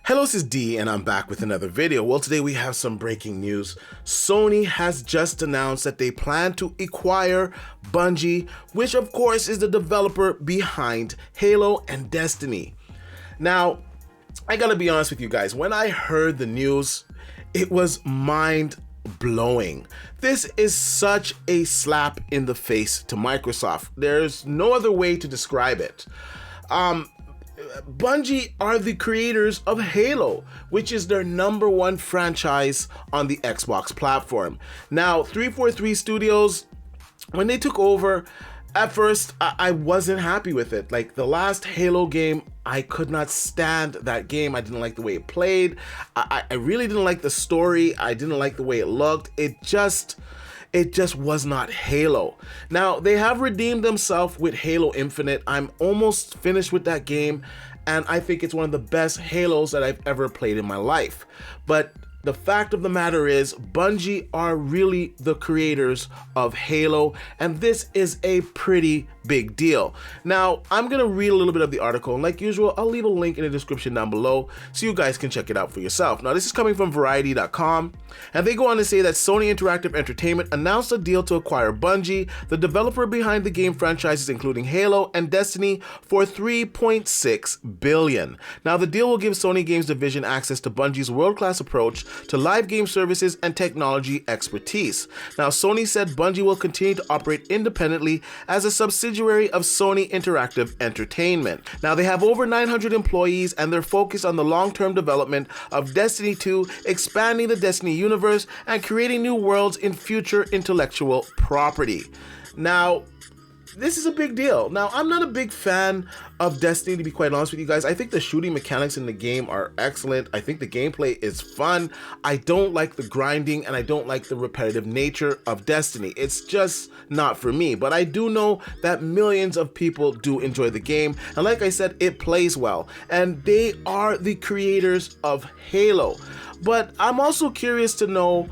Hello, this is D and I'm back with another video. Well, today we have some breaking news. Sony has just announced that they plan to acquire Bungie, which of course is the developer behind Halo and Destiny. Now, I gotta be honest with you guys, when I heard the news, it was mind-blowing. This is such a slap in the face to Microsoft. There's no other way to describe it. Bungie are the creators of Halo, which is their #1 franchise on the Xbox platform. Now, 343 Studios, when they took over, at first I wasn't happy with it. Like the last Halo game, I could not stand that game. I didn't like the way it played. I really didn't like the story. I didn't like the way it looked. It just was not Halo. Now, they have redeemed themselves with Halo Infinite. I'm almost finished with that game, and I think it's one of the best Halos that I've ever played in my life. But the fact of the matter is, Bungie are really the creators of Halo, and this is a pretty big deal. Now, I'm gonna read a little bit of the article, and like usual, I'll leave a link in the description down below so you guys can check it out for yourself. Now, this is coming from Variety.com, and they go on to say that Sony Interactive Entertainment announced a deal to acquire Bungie, the developer behind the game franchises including Halo and Destiny, for $3.6 billion. Now, the deal will give Sony Games Division access to Bungie's world-class approach to live game services and technology expertise. Now, Sony said Bungie will continue to operate independently as a subsidiary of Sony Interactive Entertainment. Now, they have over 900 employees and they're focused on the long-term development of Destiny 2, expanding the Destiny universe, and creating new worlds in future intellectual property. Now, this is a big deal. Now, I'm not a big fan of Destiny, to be quite honest with you guys. I think the shooting mechanics in the game are excellent. I think the gameplay is fun. I don't like the grinding and I don't like the repetitive nature of Destiny. It's just not for me, but I do know that millions of people do enjoy the game. And like I said, it plays well. And they are the creators of Halo. But I'm also curious to know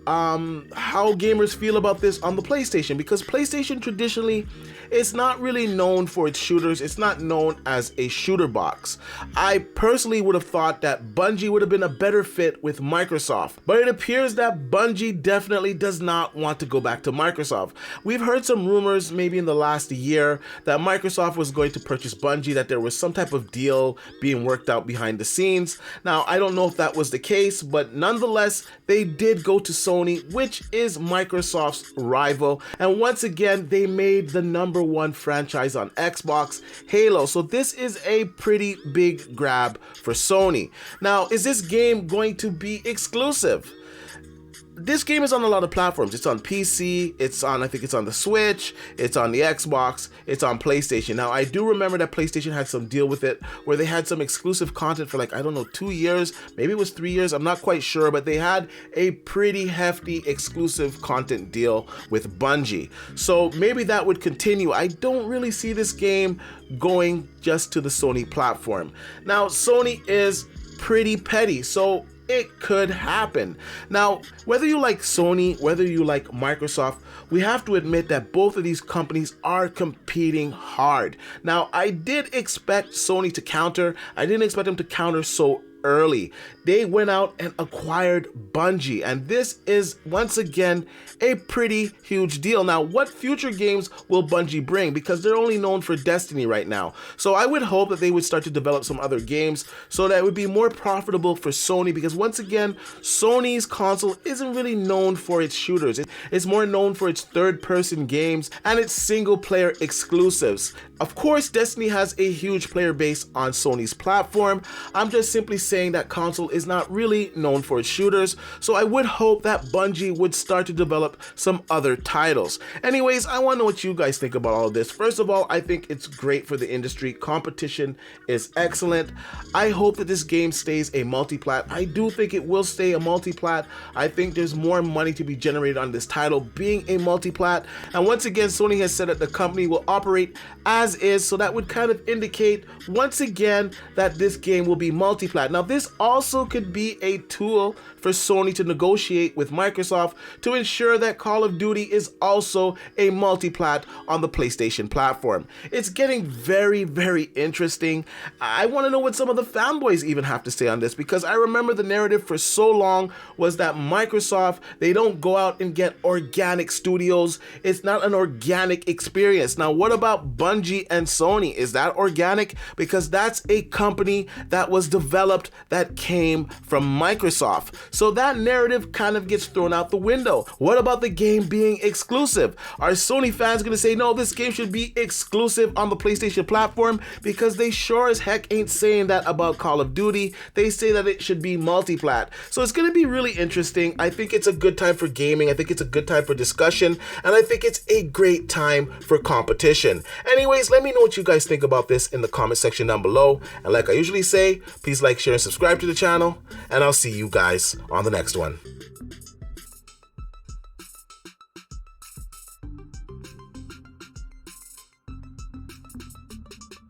how gamers feel about this on the PlayStation, because PlayStation traditionally is not really known for its shooters. It's not known as a shooter box. I personally would have thought that Bungie would have been a better fit with Microsoft, but it appears that Bungie definitely does not want to go back to Microsoft. We've heard some rumors maybe in the last year that Microsoft was going to purchase Bungie, that there was some type of deal being worked out behind the scenes. Now, I don't know if that was the case, but nonetheless, they did go to Sony, which is Microsoft's rival, and once again they made the #1 franchise on Xbox, Halo. So this is a pretty big grab for Sony. Now, is this game going to be exclusive? This game is on a lot of platforms. It's on PC, I think it's on the Switch, it's on the Xbox, it's on PlayStation. Now, I do remember that PlayStation had some deal with it where they had some exclusive content for 2 years, maybe it was 3 years, I'm not quite sure, but they had a pretty hefty exclusive content deal with Bungie. So maybe that would continue. I don't really see this game going just to the Sony platform. Now, Sony is pretty petty, so it could happen. Now, whether you like Sony, whether you like Microsoft, we have to admit that both of these companies are competing hard. Now, I did expect Sony to counter. I didn't expect them to counter so early. They went out and acquired Bungie, and this is once again a pretty huge deal. Now, what future games will Bungie bring? Because they're only known for Destiny right now. So I would hope that they would start to develop some other games so that it would be more profitable for Sony, because once again, Sony's console isn't really known for its shooters. It's more known for its third-person games and its single-player exclusives. Of course, Destiny has a huge player base on Sony's platform. I'm just simply saying that console is not really known for its shooters, so I would hope that Bungie would start to develop some other titles. Anyways, I want to know what you guys think about all of this. First of all, I think it's great for the industry. Competition is excellent. I hope that this game stays a multi-plat. I do think it will stay a multi-plat. I think there's more money to be generated on this title being a multi-plat. And once again, Sony has said that the company will operate as is, so that would kind of indicate once again that this game will be multi-plat. Now, this also could be a tool for Sony to negotiate with Microsoft to ensure that Call of Duty is also a multi-plat on the PlayStation platform. It's getting very, very interesting. I want to know what some of the fanboys even have to say on this, because I remember the narrative for so long was that Microsoft, they don't go out and get organic studios. It's not an organic experience. Now, what about Bungie and Sony? Is that organic? Because that's a company that was developed that came from Microsoft. So that narrative kind of gets thrown out the window. What about the game being exclusive? Are Sony fans going to say, no, this game should be exclusive on the PlayStation platform? Because they sure as heck ain't saying that about Call of Duty. They say that it should be multi-plat. So it's going to be really interesting. I think it's a good time for gaming. I think it's a good time for discussion. And I think it's a great time for competition. Anyways, let me know what you guys think about this in the comment section down below. And like I usually say, please like, share, and subscribe to the channel. And I'll see you guys on the next one.